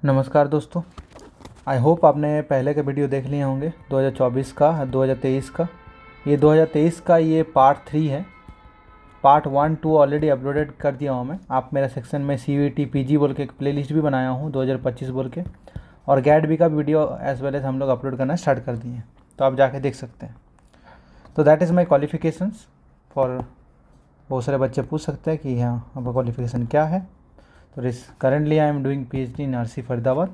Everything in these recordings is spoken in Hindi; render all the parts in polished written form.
नमस्कार दोस्तों। आई होप आपने पहले के वीडियो देख लिए होंगे 2024 का 2023 का। ये 2023 का ये पार्ट 3 है। पार्ट 1 2 ऑलरेडी अपलोडेड कर दिया हूँ मैं। आप मेरा सेक्शन में CVT PG बोल के एक प्लेलिस्ट भी बनाया हूँ 2025 बोल के, और GAT-B का वीडियो एज वेल एज हम लोग अपलोड करना स्टार्ट कर दिए हैं, तो आप जाके देख सकते हैं। तो that is my qualifications for. बहुत सारे बच्चे पूछ सकते हैं कि हाँ आपका क्वालिफिकेशन क्या है। तो currently I am doing PhD in RC Faridabad.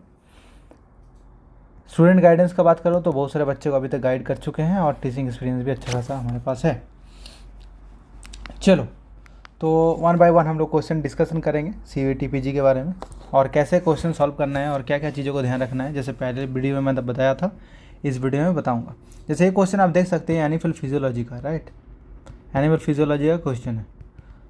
Student guidance का बात करो तो बहुत सारे बच्चे को अभी तक गाइड कर चुके हैं और टीचिंग एक्सपीरियंस भी अच्छा खासा हमारे पास है। चलो, तो वन बाय वन हम लोग क्वेश्चन डिस्कशन करेंगे CVT PG के बारे में, और कैसे क्वेश्चन सॉल्व करना है और क्या क्या चीज़ों को ध्यान रखना है। जैसे पहले वीडियो में मैं बताया था, इस वीडियो में बताऊँगा। जैसे ये क्वेश्चन आप देख सकते हैं एनिमल फिजियोलॉजी का, राइट। एनिमल फिजियोलॉजी का क्वेश्चन है,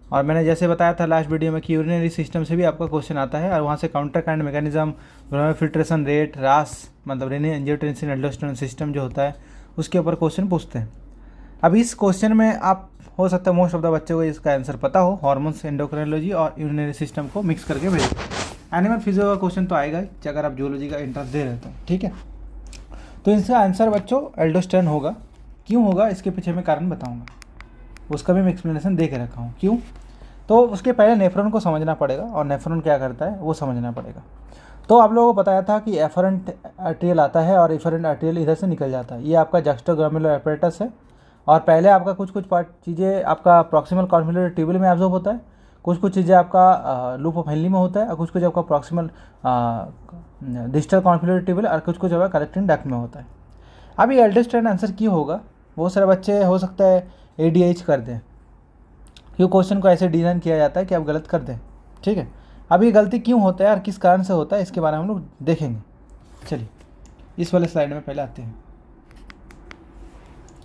और मैंने जैसे बताया था लास्ट वीडियो में कि यूरिनरी सिस्टम से भी आपका क्वेश्चन आता है, और वहाँ से counter kind mechanism, filtration rate, रास मतलब रेनिन एंजियोटेंसिन एल्डोस्टेरोन सिस्टम जो होता है उसके ऊपर क्वेश्चन पूछते हैं। अब इस क्वेश्चन में आप हो सकता है मोस्ट ऑफ द बच्चों को इसका आंसर पता हो, हार्मोन्स, एंडोक्राइनोलॉजी और यूरिनरी सिस्टम को मिक्स करके भेजो। एनिमल फिजियो का क्वेश्चन तो आएगा ही अगर आप जूलॉजी का इंटरेस्ट दे रहे हो, ठीक है। तो इसका आंसर बच्चों एल्डोस्टेरोन होगा। क्यों होगा इसके पीछे मैं कारण बताऊँगा, उसका भी मैं एक्सप्लेनेशन दे के रखा हूँ क्यों। तो उसके पहले नेफ्रॉन को समझना पड़ेगा, और नेफ्रॉन क्या करता है वो समझना पड़ेगा। तो आप लोगों को बताया था कि एफरेंट आर्टेरियल आता है और इफरेंट आर्टेरियल इधर से निकल जाता है। ये आपका जस्टोग्रामुलर एपरेटस है, और पहले आपका कुछ पार्ट चीज़ें आपका प्रॉक्सिमल कॉन्वोल्यूटर ट्यूबुल में एब्जॉर्ब होता है, कुछ चीज़ें आपका लूप ऑफ हेनली में होता है, और कुछ आपका प्रॉक्सिमल डिस्टल कॉन्वोल्यूटर ट्यूबुल, और कुछ आपका कलेक्टिंग डक्ट में होता है। अब ये एल्डोस्टेरोन आंसर क्यों होगा। बहुत सारे बच्चे हो सकता है ADH कर दें, क्यों क्वेश्चन को ऐसे डिज़ाइन किया जाता है कि आप गलत कर दें, ठीक है। अब ये गलती क्यों होता है और किस कारण से होता है इसके बारे में हम लोग देखेंगे। चलिए इस वाले स्लाइड में पहले आते हैं।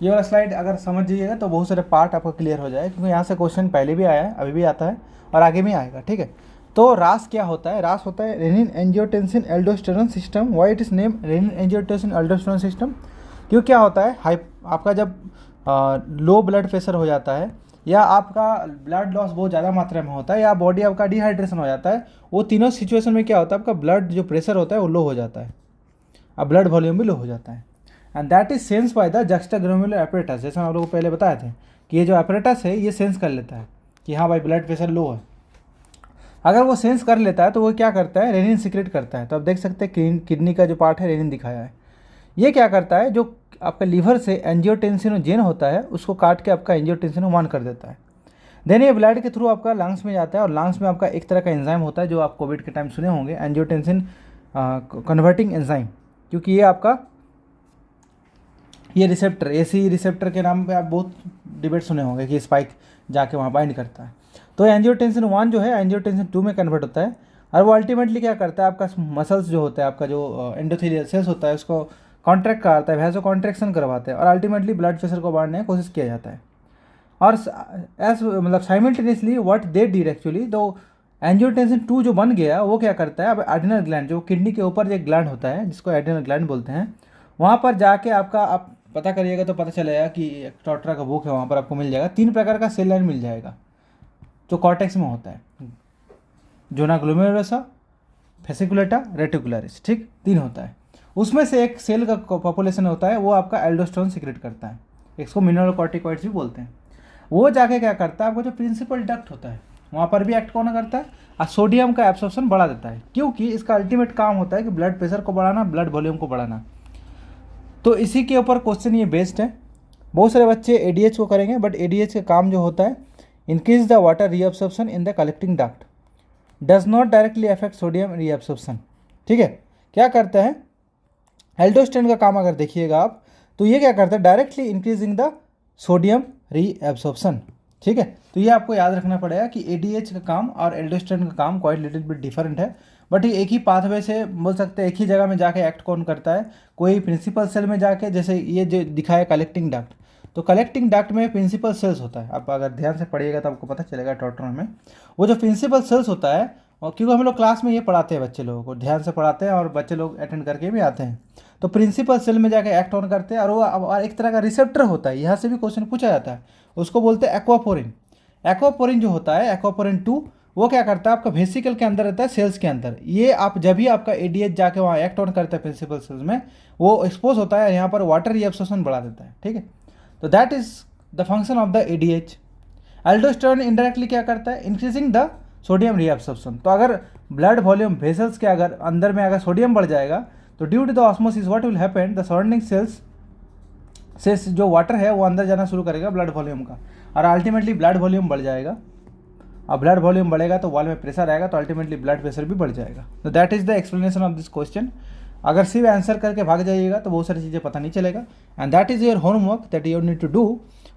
ये वाला स्लाइड अगर समझ जाइएगा तो बहुत सारे पार्ट आपका क्लियर हो जाए, क्योंकि यहाँ से क्वेश्चन पहले भी आया है, अभी भी आता है और आगे भी आएगा, ठीक है। तो रास क्या होता है। रास होता है renin angiotensin aldosterone system. Why it is name renin angiotensin aldosterone system. क्यों क्या होता है, आपका जब लो ब्लड प्रेशर हो जाता है, या आपका ब्लड लॉस बहुत ज़्यादा मात्रा में होता है, या बॉडी आपका डिहाइड्रेशन हो जाता है, वो तीनों सिचुएशन में क्या होता है, आपका ब्लड जो प्रेशर होता है वो लो हो जाता है, अब ब्लड वॉल्यूम भी लो हो जाता है। And that is sense by the juxtaglomerular apparatus. जैसे हम आप लोगों को पहले बताए थे कि ये जो एपरेटस है ये सेंस कर लेता है कि हाँ भाई ब्लड प्रेशर लो है। अगर वो सेंस कर लेता है तो वो क्या करता है, रेनिन सीक्रेट करता है। तो आप देख सकते हैं किडनी का जो पार्ट है रेनिन दिखाया है। ये क्या करता है, जो आपका लीवर से एंजियोटेंसिनोजेन होता है उसको काट के आपका एंजियोटेंसिन 1 कर देता है। देन ये ब्लड के थ्रू आपका लंग्स में जाता है, और लंग्स में आपका एक तरह का एंजाइम होता है जो आप कोविड के टाइम सुने होंगे, एंजियोटेंसिन कन्वर्टिंग एंजाइम। क्योंकि ये आपका ये रिसेप्टर AC रिसेप्टर के नाम पे आप बहुत डिबेट सुने होंगे कि स्पाइक जाके वहाँ बाइंड करता है। तो एंजियोटेंसिन 1 जो है एंजियोटेंसिन 2 में कन्वर्ट होता है, और वो अल्टीमेटली क्या करता है, आपका मसल्स जो होता है, आपका जो एंडोथेलियल सेल्स होता है उसको कॉन्ट्रैक्ट कराता है, वैसे कॉन्ट्रैक्शन करवाता है, और अल्टीमेटली ब्लड प्रेशर को बढ़ाने की कोशिश किया जाता है। और एज मतलब simultaneously what they did actually, तो एंजियोटेंसिन 2 जो बन गया वो क्या करता है, अब एड्रिनल ग्लैंड जो किडनी के ऊपर एक ग्लैंड होता है जिसको एड्रिनल ग्लैंड बोलते हैं, वहाँ पर जाके आपका आप पता करिएगा तो पता चलेगा कि टॉटरा का बुक है, वहाँ पर आपको मिल जाएगा 3 प्रकार का सेल लाइन मिल जाएगा जो कॉर्टेक्स में होता है, जोना ग्लोमेरुलोसा, फेसिकुलेटा, रेटिकुलरिस, ठीक 3 होता है। उसमें से एक सेल का पॉपुलेशन होता है वो आपका एल्डोस्टेरोन सीक्रेट करता है, इसको मिनरल कॉर्टिकॉइड्स भी बोलते हैं। वो जाके क्या करता है, आपको जो प्रिंसिपल डक्ट होता है वहाँ पर भी एक्ट कौन करता है, और सोडियम का एब्सॉर्प्शन बढ़ा देता है, क्योंकि इसका अल्टीमेट काम होता है कि ब्लड प्रेशर को बढ़ाना, ब्लड वॉल्यूम को बढ़ाना। तो इसी के ऊपर क्वेश्चन ये बेस्ड है। बहुत सारे बच्चे ADH को करेंगे, बट ADH का काम जो होता है increase the water reabsorption in the collecting duct, does not directly affect sodium reabsorption, ठीक है। क्या करता है एल्डोस्टेरोन का काम अगर देखिएगा आप, तो ये क्या करता है directly increasing the sodium reabsorption, ठीक है। तो ये आपको याद रखना पड़ेगा कि ADH का काम और एल्डोस्टेरोन का काम क्वाइट लिटिल बिट डिफरेंट है, बट ये एक ही पाथवे से बोल सकते हैं, एक ही जगह में जाके एक्ट कौन करता है, कोई प्रिंसिपल सेल में जाके, जैसे ये जो दिखाया कलेक्टिंग डक्ट, तो कलेक्टिंग डक्ट में प्रिंसिपल सेल्स होता है। आप अगर ध्यान से पढ़िएगा तो आपको पता चलेगा टॉटरॉन में वो जो प्रिंसिपल सेल्स होता है, और क्योंकि हम लोग क्लास में ये पढ़ाते हैं, बच्चे लोगों को ध्यान से पढ़ाते हैं और बच्चे लोग अटेंड करके भी आते हैं। तो प्रिंसिपल सेल में जाके एक्ट ऑन करते हैं, और वो और एक तरह का रिसेप्टर होता है, यहाँ से भी क्वेश्चन पूछा जाता है, उसको बोलते हैं एक्वापोरिन। एक्वापोरिन जो होता है एक्वापोरिन 2, वो क्या करता है आपका वेसिकल के अंदर रहता है, सेल्स के अंदर। ये आप जब भी आपका एडीएच जाके वहाँ एक्ट ऑन करता है प्रिंसिपल सेल्स में, वो एक्सपोज होता है, यहाँ पर वाटर रीअब्सॉर्प्शन बढ़ा देता है, ठीक है। तो that is the function of the ADH. Aldosterone indirectly क्या करता है, इंक्रीजिंग द सोडियम रीअब्सॉर्प्शन। तो अगर ब्लड वॉल्यूम वेसल्स के अगर अंदर में अगर सोडियम बढ़ जाएगा तो due to the osmosis what will happen, the surrounding cells से जो वाटर है वो अंदर जाना शुरू करेगा ब्लड वॉल्यूम का, और अल्टीमेटली ब्लड वॉल्यूम बढ़ जाएगा। अब ब्लड वॉल्यूम बढ़ेगा तो वॉल में प्रेशर आएगा, तो अल्टीमेटली ब्लड प्रेशर भी बढ़ जाएगा। तो that is the explanation of this question. अगर सिर्फ आंसर करके भाग जाइएगा तो बहुत सारी चीज़ें पता नहीं चलेगा। And that is your homework that you need to do.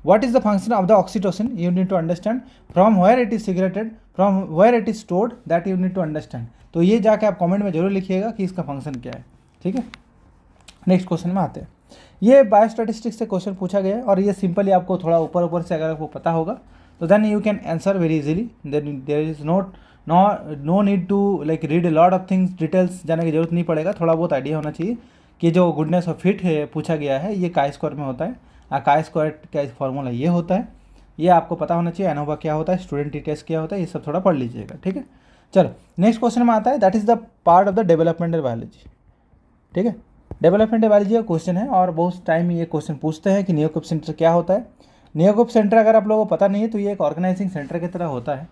What is the function of the oxytocin, you need to understand from where it is secreted, from where it is stored, that you need to understand. तो ये जाके आप कमेंट में जरूर लिखिएगा कि इसका फंक्शन क्या है, ठीक है। नेक्स्ट क्वेश्चन में आते हैं। ये बायोस्टैटिस्टिक्स से क्वेश्चन पूछा गया है और ये सिंपली आपको थोड़ा ऊपर ऊपर से अगर आपको पता होगा तो then you can answer very easily. There is no need to like read a lot of things, details जाने की जरूरत नहीं पड़ेगा। थोड़ा बहुत आइडिया होना चाहिए कि जो गुडनेस ऑफ फिट है पूछा गया है ये काय स्क्वायर में होता है, काय स्क्वायर का फॉर्मूला ये होता है, ये आपको पता होना चाहिए। एनोवा क्या होता है, स्टूडेंट टेस्ट क्या होता है, ये सब थोड़ा पढ़ लीजिएगा, ठीक है। चलो नेक्स्ट क्वेश्चन में आता है, that is the part of the developmental biology, ठीक है। डेवलपमेंटल बायोलॉजी का क्वेश्चन है और बहुत टाइम ये क्वेश्चन पूछते हैं कि नियोकुप सेंटर क्या होता है। नियोकुप सेंटर अगर आप लोगों को पता नहीं है तो ये एक ऑर्गेनाइजिंग सेंटर की तरह होता है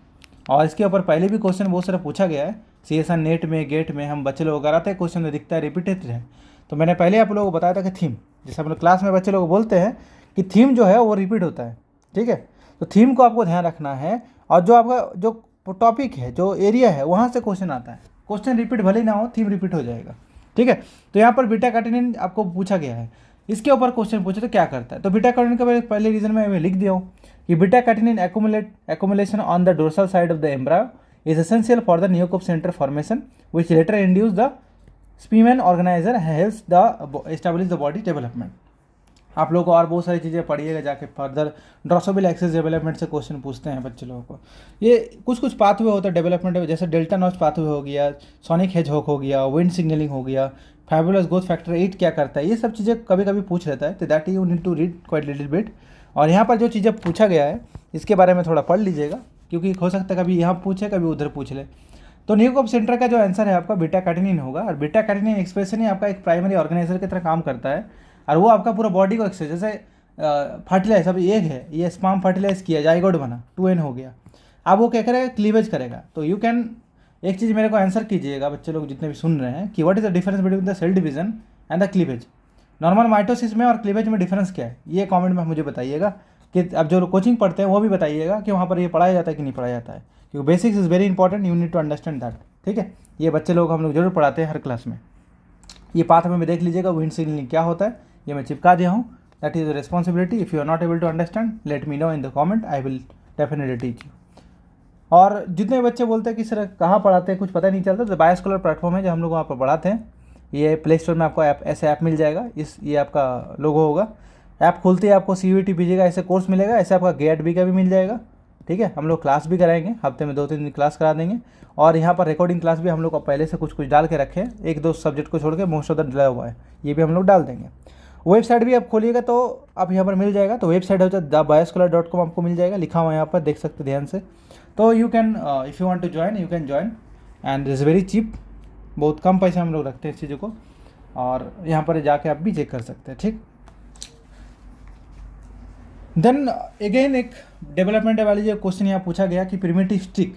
और इसके ऊपर पहले भी क्वेश्चन बहुत सारा पूछा गया है। CSN नेट में, गेट में हम बच्चे लोग कराते हैं, क्वेश्चन में दिखता है रिपीटेड है। तो मैंने पहले आप लोगों को बताया था कि थीम, जैसे हम लोग क्लास में बच्चे लोग बोलते हैं कि थीम जो है वो रिपीट होता है, ठीक है। तो थीम को आपको ध्यान रखना है और जो आपका जो टॉपिक है, जो एरिया है, वहाँ से क्वेश्चन आता है। क्वेश्चन रिपीट भले ही ना हो, थीम रिपीट हो जाएगा, ठीक है। तो यहाँ पर बीटा कैटेनिन आपको पूछा गया है, इसके ऊपर क्वेश्चन पूछे तो क्या करता है। तो बीटा कैटेनिन का पहले रीजन मैं लिख दिया हूँ कि beta catenin accumulation on the dorsal side of the embryo is essential for the Nieuwkoop centre formation which later induce the Spemann organiser helps the establish the body development. आप लोगों को और बहुत सारी चीज़ें पढ़िएगा जाके, फर्दर ड्रोसोबिल एक्सेस डेवलपमेंट से क्वेश्चन पूछते हैं बच्चे लोगों को। ये कुछ पाथवे होता है डेवलपमेंट में, जैसे डेल्टा नॉच पाथवे हो गया, सोनिक हेजहॉग हो गया, विंड सिग्नलिंग हो गया, फैबुलस ग्रोथ फैक्टर 8 क्या करता है, ये सब चीज़ें कभी कभी पूछ लेता है। तो that you need to read quite little bit. और यहाँ पर जो चीज़ें पूछा गया है इसके बारे में थोड़ा पढ़ लीजिएगा, क्योंकि हो सकता है कभी यहाँ पूछे कभी उधर पूछ ले। तो नियोकुप सेंटर का जो आंसर है आपका बीटा कैटेनिन होगा, और बीटा कैटेनिन एक्सप्रेशन ही आपका एक प्राइमरी ऑर्गेनाइजर की तरह काम करता है और वो आपका पूरा बॉडी को एक्सप्रेस, जैसे फर्टिलाइज अब एग है, ये स्पर्म फर्टिलाइज किया, जाइगोट बना, 2n हो गया, अब वो क्या करेगा, क्लीवेज करेगा। तो यू कैन एक चीज़ मेरे को आंसर कीजिएगा बच्चे लोग जितने भी सुन रहे हैं कि what is the difference between the cell division and the cleavage. Normal mitosis में और क्लीवेज में डिफरेंस क्या है, ये कमेंट में मुझे बताइएगा। कि अब जो कोचिंग पढ़ते हैं वो भी बताइएगा कि वहाँ पर ये पढ़ाया जाता है कि नहीं पढ़ाया जाता है, क्योंकि basics is very important, you need to understand that, ठीक है। ये बच्चे लोग हम लोग जरूर पढ़ाते हैं हर क्लास में। ये पाथ में देख लीजिएगा विंड सिग्नलिंग क्या होता है, ये मैं चिपका दिया हूँ। That is the responsibility, if you are not able to understand let me know in the comment, I will definitely teach you. और जितने बच्चे बोलते हैं कि सर कहाँ पढ़ाते हैं कुछ पता नहीं चलता, तो बायोस्कॉलर प्लेटफॉर्म है जो हम लोग वहाँ पर पढ़ाते हैं। ये प्ले स्टोर में आपको ऐसे ऐप मिल जाएगा, ये आपका लोगो होगा, ऐप खुलते ही आपको CUET PG का ऐसे कोर्स मिलेगा, ऐसे आपका GATE का भी मिल जाएगा, ठीक है। हम लोग क्लास भी कराएंगे, हफ्ते में 2-3 दिन क्लास करा देंगे। और यहाँ पर रिकॉर्डिंग क्लास भी हम लोग पहले से कुछ डाल के रखे हैं, 1-2 सब्जेक्ट को छोड़ के मोस्ट ऑफ द डला हुआ है, ये भी हम लोग डाल देंगे। वेबसाइट भी आप खोलिएगा तो आप यहाँ पर मिल जाएगा, तो वेबसाइट होता है thebioscholar.com, आपको मिल जाएगा, लिखा हुआ यहाँ पर देख सकते ध्यान से। तो you can if you want to join you can join and is very cheap, बहुत कम पैसे हम लोग रखते हैं इस चीज़ों को, और यहाँ पर जाके आप भी चेक कर सकते हैं, ठीक। देन अगेन एक डेवलपमेंट वाली जो क्वेश्चन यहाँ पूछा गया कि प्रिमिटिव स्टिक,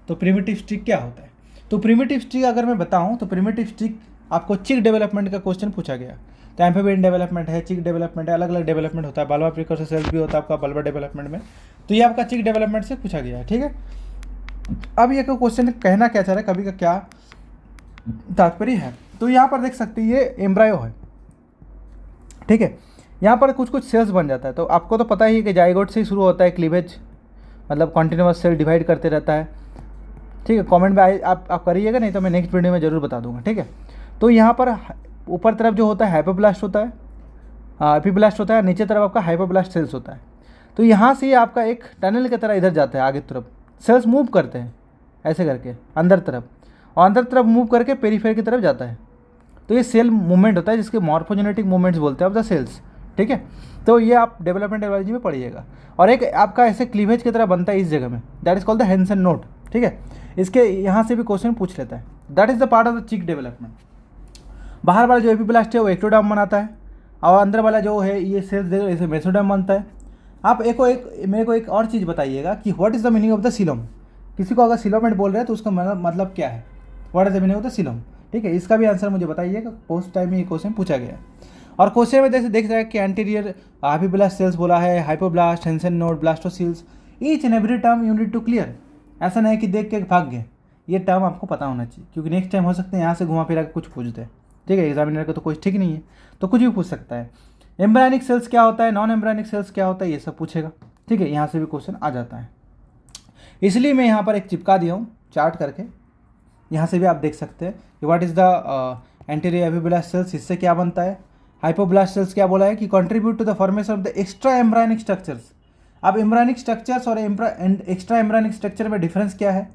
तो प्रिमिटिव स्टिक क्या होता है। तो प्रिमिटिव स्टिक अगर मैं बताऊँ तो प्रिमिटिव स्टिक आपको चिक डेवलपमेंट का क्वेश्चन पूछा गया। तो एम्फीबियन डेवलपमेंट है, चिक डेवलपमेंट है, अलग अलग डेवलपमेंट होता है, बाल्बा प्रिकर्सर सेल्स भी होता है आपका बल्बा डेवलपमेंट में। तो ये आपका चिक डेवलपमेंट से पूछा गया है, ठीक है। अब ये क्वेश्चन कहना क्या चाह रहा है, कभी का क्या तात्पर्य है। तो यहाँ पर देख सकते हैं ये एम्ब्रायो है, ठीक है। यहाँ पर कुछ सेल्स बन जाता है, तो आपको तो पता ही है कि जाइगोट से ही शुरू होता है क्लीवेज, मतलब कॉन्टिन्यूस सेल डिवाइड करते रहता है, ठीक है। कमेंट में आप करिएगा, नहीं तो मैं नेक्स्ट वीडियो में ज़रूर बता दूंगा, ठीक है। तो यहाँ पर ऊपर तरफ जो होता है हाइपोब्लास्ट होता है, एपिब्लास्ट होता है, नीचे तरफ आपका हाइपोब्लास्ट सेल्स होता है। तो यहाँ से आपका एक टनल की तरह इधर जाता है, आगे तरफ सेल्स मूव करते हैं ऐसे करके अंदर तरफ, और अंदर तरफ मूव करके पेरीफेर की तरफ जाता है। तो ये सेल मूवमेंट होता है जिसके मॉर्फोजेनेटिक मूवमेंट्स बोलते हैं ऑफ द सेल्स, ठीक है। तो ये आप डेवलपमेंट बायोलॉजी में पढ़िएगा। और एक आपका ऐसे क्लीवेज की तरह बनता है इस जगह में, that is called the Henson node, ठीक है। इसके यहाँ से भी क्वेश्चन पूछ लेता है। That is the part of the chick development. बाहर वाला जो एपिब्लास्ट है वो एक्टोडर्म बनाता है, और अंदर वाला जो है ये सेल्स देखो इसे मेसोडर्म बनता है। आप मेरे को एक और चीज़ बताइएगा कि what is the meaning of the coelom. किसी को अगर सीलोमेट बोल रहे हैं तो उसका मतलब क्या है, what is the meaning of the coelom. ठीक है, इसका भी आंसर मुझे बताइएगा, पोस्ट टाइम में ये क्वेश्चन पूछा गया है। और क्वेश्चन में जैसे देख रहा है कि एंटीरियर एपिब्लास्ट सेल्स बोला है, hypoblast, Hensen node, blastocoels, each and every term you need to clear. ऐसा नहीं कि देख के भाग गए, ये टर्म आपको पता होना चाहिए, क्योंकि नेक्स्ट टाइम हो सकते हैं यहाँ से घुमा फिरा के कुछ पूछ दे। ठीक है, एग्जामिनर का तो कुछ ठीक नहीं है, तो कुछ भी पूछ सकता है। एम्ब्रायनिक सेल्स क्या होता है, नॉन एम्ब्रायनिक सेल्स क्या होता है, ये सब पूछेगा। ठीक है, यहाँ से भी क्वेश्चन आ जाता है। इसलिए मैं यहाँ पर एक चिपका दिया हूँ चार्ट करके, यहाँ से भी आप देख सकते हैं कि what is the anterior epiblast cells, इससे क्या बनता है। हाइपोब्लास्ट सेल्स क्या बोला है कि contribute to the formation of the extra embryonic structures. अब एम्ब्रायनिक स्ट्रक्चर्स और एक्स्ट्रा एम्ब्रायनिक स्ट्रक्चर में डिफरेंस क्या है,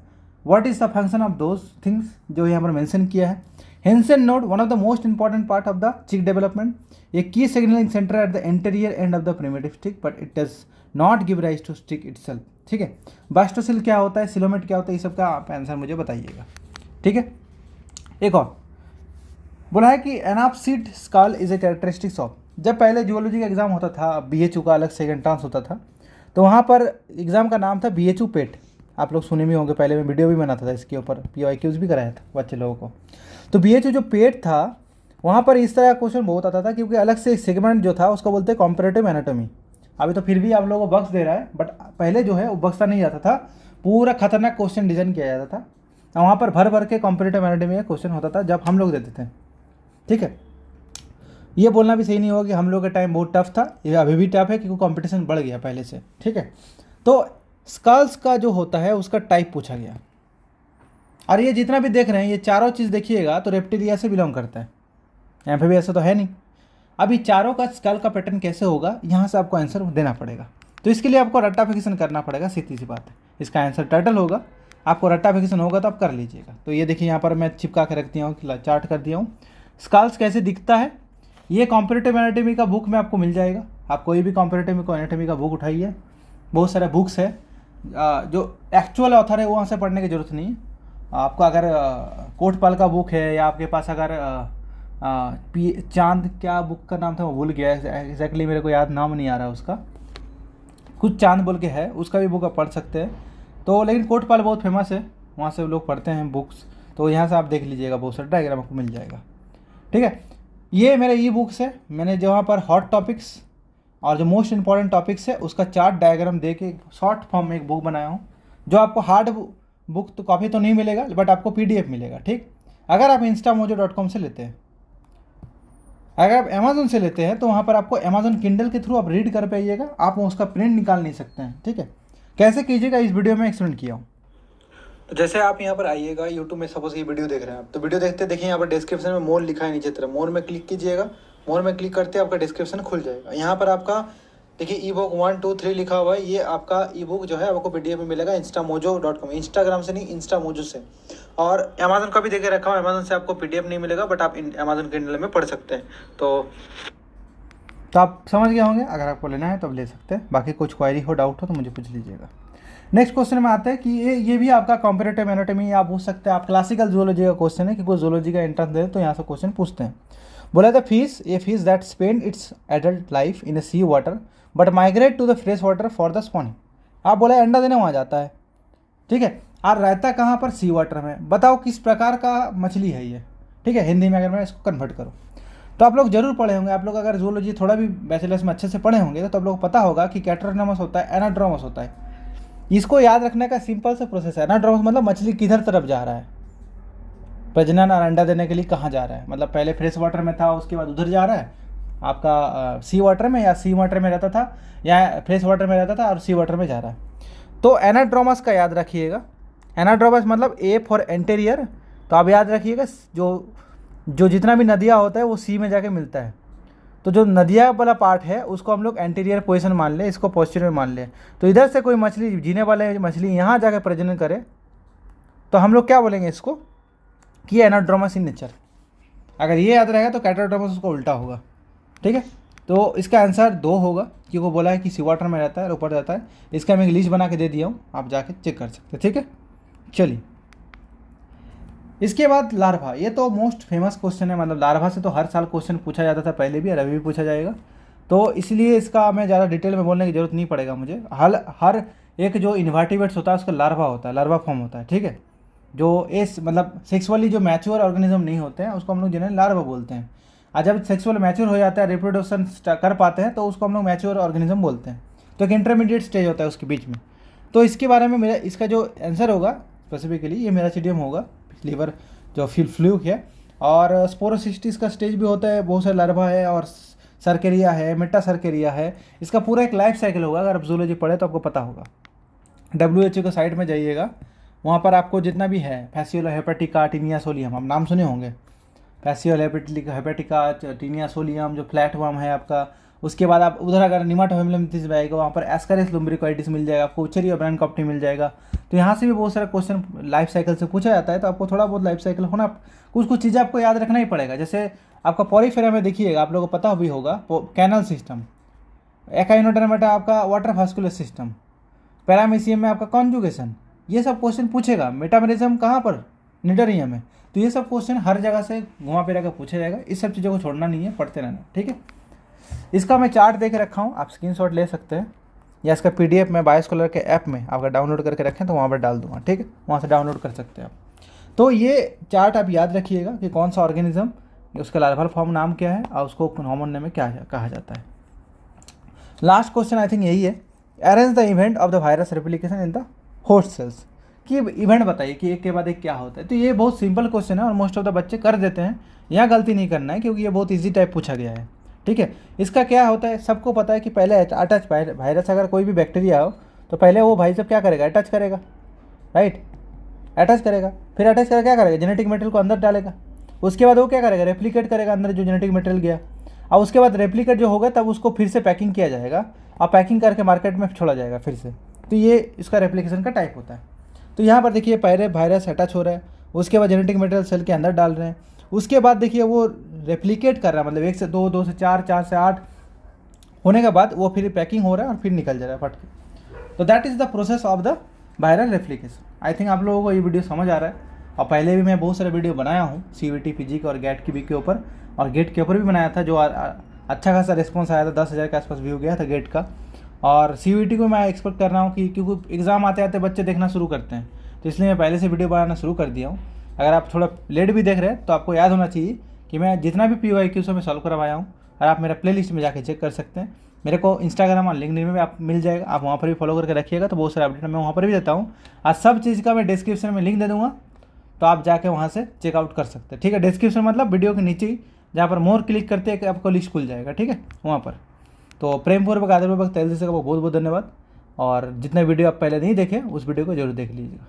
what is the function of those things, जो यहाँ पर मेंशन किया है। Hensen node one of the most important part of the chick development, a key signalling centre at the anterior end of the primitive streak, but it does not give rise to streak itself. ठीक है, बास्टोसिल क्या होता है, सिलोमेट क्या होता है, ये सब का आप आंसर मुझे बताइएगा। ठीक है, एक और बोला है कि anapsid skull is a characteristics of. जब पहले जूलॉजी का एग्जाम होता था, BHU का अलग सेकंड ट्रांस होता था, तो वहाँ पर एग्ज़ाम का नाम था BHU पेट। आप लोग सुने भी होंगे, पहले मैं वीडियो भी बनाता था इसके ऊपर, PYQs भी कराया था बच्चे लोगों को। तो BHU जो पेट था वहाँ पर इस तरह का क्वेश्चन बहुत आता था, क्योंकि अलग से सेगमेंट जो था उसको बोलते हैं कॉम्परेटिव एनाटॉमी। अभी तो फिर भी आप लोगों को बक्स दे रहा है, बट पहले जो है वो बक्सा नहीं जाता था, पूरा खतरनाक क्वेश्चन डिज़ाइन किया जाता था। वहाँ पर भर भर के कॉम्परेटिव एनाटॉमी का क्वेश्चन होता था जब हम लोग देते थे। ठीक है, ये बोलना भी सही नहीं होगा कि हम लोग का टाइम बहुत टफ था, ये अभी भी टफ है क्योंकि कंपटीशन बढ़ गया पहले से। ठीक है, तो स्कल्स का जो होता है उसका टाइप पूछा गया, और ये जितना भी देख रहे हैं ये चारों चीज़ देखिएगा तो रेप्टिलिया से बिलोंग करता है। यहाँ पे भी ऐसा तो है नहीं। अभी चारों का स्कल का पैटर्न कैसे होगा, यहाँ से आपको आंसर देना पड़ेगा। तो इसके लिए आपको रट्टाफिकेशन करना पड़ेगा, सीधी सी बात है। इसका आंसर टर्टल होगा, आपको रट्टाफिकेशन होगा तो आप कर लीजिएगा। तो ये देखिए यहाँ पर मैं चिपका के रख दिया हूँ, चार्ट कर दिया हूँ। स्कल्स कैसे दिखता है, ये कॉम्परेटिव एनाटॉमी का बुक में आपको मिल जाएगा। आप कोई भी कॉम्परेटिव एनाटॉमी का बुक उठाइए, बहुत सारे बुक्स है, जो एक्चुअल ऑथर है वहाँ से पढ़ने की ज़रूरत नहीं है। आपको अगर कोटपाल का बुक है, या आपके पास अगर चांद, क्या बुक का नाम था वो भूल गया एग्जैक्टली, मेरे को याद नाम नहीं आ रहा उसका, कुछ चांद बोल के है, उसका भी बुक आप पढ़ सकते हैं। तो लेकिन कोटपाल बहुत फेमस है, वहाँ से लोग पढ़ते हैं बुक्स, तो यहाँ से आप देख लीजिएगा, बहुत सारा डायग्राम आपको मिल जाएगा। ठीक है, ये मेरे ई बुक्स है, मैंने जहाँ पर हॉट टॉपिक्स और जो मोस्ट इंपॉर्टेंट टॉपिक्स है उसका चार्ट डायग्राम दे के शॉर्ट फॉर्म में एक बुक बनाया हूँ, जो आपको हार्ड बुक तो कॉपी तो नहीं मिलेगा, बट आपको PDF मिलेगा। ठीक, अगर आप instamojo.com से लेते हैं, अगर आप अमेजोन से लेते हैं तो वहाँ पर आपको अमेजोन किंडल के थ्रू आप रीड कर पाइएगा, आप उसका प्रिंट निकाल नहीं सकते हैं। ठीक है, कैसे कीजिएगा इस वीडियो में एक्सप्लेन किया हूँ। तो जैसे आप यहाँ पर आइएगा, यूट्यूब में सपोज ये वीडियो देख रहे हैं आप, तो वीडियो देखते देखिए यहाँ पर डिस्क्रिप्शन में मोर लिखा है नीचे तरफ, मोर में क्लिक कीजिएगा। मोर में क्लिक करते आपका डिस्क्रिप्शन खुल जाएगा। यहाँ पर आपका देखिए ई बुक 1 2 3 लिखा हुआ है, ये आपका ई बुक जो है आपको PDF में मिलेगा instamojo.com, इंस्टाग्राम से नहीं, इंस्टामोजो से। और अमेजोन का भी देखे रखा हुआ, अमेजोन से आपको PDF नहीं मिलेगा, बट आप अमेजोन किंडल में पढ़ सकते हैं। तो आप समझ गए होंगे, अगर आपको लेना है तो आप ले सकते हैं। बाकी कुछ क्वायरी हो, डाउट हो तो मुझे पूछ लीजिएगा। नेक्स्ट क्वेश्चन में आते हैं कि ये भी आपका कॉम्परेटिव एनाटॉमी आप पूछ सकते हैं, आप क्लासिकल जूलॉजी का क्वेश्चन है, क्योंकि जूलॉजी का एंट्रेंस दे तो यहाँ से क्वेश्चन पूछते हैं। बोला था fish, a fish that spend its adult life in a sea water but migrate to the fresh water for the spawning. आप बोला अंडा देने वहाँ जाता है, ठीक है, और रहता कहाँ पर, सी वाटर में। बताओ किस प्रकार का मछली है ये। ठीक है, हिंदी में अगर मैं इसको कन्वर्ट करूँ तो आप लोग जरूर पढ़े होंगे, आप लोग अगर जूलॉजी थोड़ा भी बैचलर्स में अच्छे से पढ़े होंगे तो आप लोग को पता होगा कि कैटरनमस होता है, एनाड्रोमस होता है। इसको याद रखने का सिंपल सा प्रोसेस है। एनाड्रोमस मतलब मछली किधर तरफ जा रहा है, प्रजनन और अंडा देने के लिए कहाँ जा रहा है, मतलब पहले फ्रेश वाटर में था, उसके बाद उधर जा रहा है आपका सी वाटर में, या सी वाटर में रहता था, या फ्रेश वाटर में रहता था और सी वाटर में जा रहा है। तो एनाड्रोमस का याद रखिएगा। एनाड्रोमस मतलब ए फॉर एंटेरियर। तो आप याद रखिएगा, जो जितना भी नदियाँ होता है वो सी में जाके मिलता है। तो जो नदिया वाला पार्ट है उसको हम लोग एंटीरियर पोजीशन मान लें, इसको पोस्टीरियर मान लें। तो इधर से कोई मछली, जीने वाले मछली यहाँ जाकर प्रजनन करे तो हम लोग क्या बोलेंगे इसको कि एनाड्रोमस इन नेचर। अगर ये याद रहेगा तो कैटरड्रोमस उसको उल्टा होगा। ठीक है, तो इसका आंसर 2 होगा, क्योंकि बोला है कि सी वाटर में रहता है और ऊपर रहता है। इसका मैं लिस्ट बना के दे दिया हूँ, आप जाके चेक कर सकते हैं। ठीक है, चलिए। इसके बाद लार्वा, ये तो मोस्ट फेमस क्वेश्चन है, मतलब लार्वा से तो हर साल क्वेश्चन पूछा जाता था पहले भी और अभी भी पूछा जाएगा, तो इसलिए इसका मैं ज़्यादा डिटेल में बोलने की ज़रूरत नहीं पड़ेगा मुझे। हर एक जो इन्वर्टिब्रेट्स होता है उसका लार्वा होता है, लार्वा फॉर्म होता है, ठीक है। जो इस मतलब सेक्सुअली जो मैच्योर ऑर्गेनिज्म नहीं होते हैं उसको हम लोग जनरली लार्वा बोलते हैं, और जब सेक्सुअल मैच्योर हो जाता है, रिप्रोडक्शन कर पाते हैं, तो उसको हम लोग मैच्योर ऑर्गेनिज्म बोलते हैं। तो एक इंटरमीडिएट स्टेज होता है उसके बीच में। तो इसके बारे में मेरा इसका जो आंसर होगा स्पेसिफिकली ये मेराचिडियम होगा, लीवर जो फ्लूक है। और स्पोरोसिस्टिस का स्टेज भी होता है, बहुत सारे लार्वा है, और सर्केरिया है, मेटा सर्केरिया है। इसका पूरा एक लाइफ साइकिल होगा, अगर आप जूलॉजी पढ़े तो आपको पता होगा। WHO के साइट में जाइएगा, वहाँ पर आपको जितना भी है फैसियोला हेपेटिका टीनिया सोलियम, आप नाम सुने होंगे, फैसियोला हेपेटिका टीनिया सोलियम जो फ्लैट वर्म है आपका। उसके बाद आप उधर अगर निमाटोहेमलेमिथिस में आएगा, वहाँ पर एस्करिस लुम्ब्रिकोइडिस मिल जाएगा आपको, उचेरी और ब्रांडकॉप्टी मिल जाएगा। तो यहाँ से भी बहुत सारे क्वेश्चन लाइफ साइकिल से पूछा जाता है, तो आपको थोड़ा बहुत लाइफ साइकिल होना, कुछ चीज़ें आपको याद रखना ही पड़ेगा। जैसे आपका पॉलीफेरा में देखिएगा, आप लोगों को पता भी होगा, कैनल सिस्टम, एकाइनोडर्मेटा आपका वाटर वास्कुलर सिस्टम, पैरामीशियम में आपका कॉन्जुगेशन, ये सब क्वेश्चन पूछेगा। मेटामेरिज्म कहाँ पर, निडरियम में। तो ये सब क्वेश्चन हर जगह से घुमा फिरा कर पूछा जाएगा, इस सब चीज़ों को छोड़ना नहीं है, पढ़ते रहना, ठीक है। इसका मैं चार्ट दे के रखा हूँ, आप स्क्रीनशॉट ले सकते हैं, या इसका PDF मैं बायोस्कॉलर के ऐप में आपका डाउनलोड करके रखें तो वहाँ पर डाल दूँगा, ठीक है, वहाँ से डाउनलोड कर सकते हैं आप। तो ये चार्ट आप याद रखिएगा कि कौन सा ऑर्गेनिज्म, उसका लार्वल फॉर्म नाम क्या है, और उसको कॉमन नेम में क्या कहा जाता है। लास्ट क्वेश्चन आई थिंक यही है, arrange the event of the virus replication in the host cells, कि इवेंट बताइए कि एक के बाद एक क्या होता है। तो ये बहुत सिंपल क्वेश्चन है और मोस्ट ऑफ द बच्चे कर देते हैं, यहाँ गलती नहीं करना है क्योंकि ये बहुत ईजी टाइप पूछा गया है, ठीक है। इसका क्या होता है, सबको पता है कि पहले अटैच वायरस, अगर कोई भी बैक्टीरिया हो तो पहले वो भाई साहब क्या करेगा, अटैच करेगा, राइट, अटैच करेगा, फिर अटैच करके क्या करेगा, जेनेटिक मटेरियल को अंदर डालेगा। उसके बाद वो क्या करेगा, रेप्लिकेट करेगा अंदर जो जेनेटिक मटेरियल गया, और उसके बाद रेप्लिकेट जो होगा तब उसको फिर से पैकिंग किया जाएगा और पैकिंग करके मार्केट में छोड़ा जाएगा फिर से। तो ये इसका रेप्लिकेशन का टाइप होता है। तो यहाँ पर देखिए पहले वायरस अटैच हो रहा है, उसके बाद जेनेटिक मटेरियल सेल के अंदर डाल रहे हैं, उसके बाद देखिए वो रेप्लिकेट कर रहा है, मतलब 1 से 2, 2 से 4, 4 से 8 होने के बाद वो फिर पैकिंग हो रहा है और फिर निकल जा रहा है फट के। तो that is the process of the viral replication. I think आप लोगों को ये वीडियो समझ आ रहा है, और पहले भी मैं बहुत सारे वीडियो बनाया हूँ CVT फिजिक और गेट की भी के ऊपर, और गेट के ऊपर भी बनाया था, जो अच्छा खासा रिस्पॉन्स आया था, 10,000 के आसपास व्यू गया था गेट का। और CVT को मैं एक्सपेक्ट कर रहा हूँ कि क्योंकि एग्ज़ाम आते आते बच्चे देखना शुरू करते हैं, तो इसलिए मैं पहले से वीडियो बनाना शुरू कर दिया हूँ। अगर आप थोड़ा लेट भी देख रहे हैं तो आपको याद होना चाहिए कि मैं जितना भी PYQ में सॉल्व करवाया हूँ, और आप मेरा प्लेलिस्ट में जाके चेक कर सकते हैं। मेरे को इंस्टाग्राम और लिंक्डइन में भी आप मिल जाएगा, आप वहाँ पर भी फॉलो करके रखिएगा, तो बहुत सारे अपडेट मैं वहाँ पर भी देता हूँ। आज सब चीज़ का मैं डिस्क्रिप्शन में लिंक दे दूँगा, तो आप जाके वहाँ से चेकआउट कर सकते हैं, ठीक है। डिस्क्रिप्शन मतलब वीडियो के नीचे ही जहाँ पर मोर क्लिक करते हैं आपको लिस्ट खुल जाएगा, ठीक है, वहाँ पर। तो प्रेमपूर्वक आदरपूर्वक तहे दिल से बहुत बहुत धन्यवाद, और जितने वीडियो आप पहले नहीं देखे उस वीडियो को जरूर देख लीजिएगा।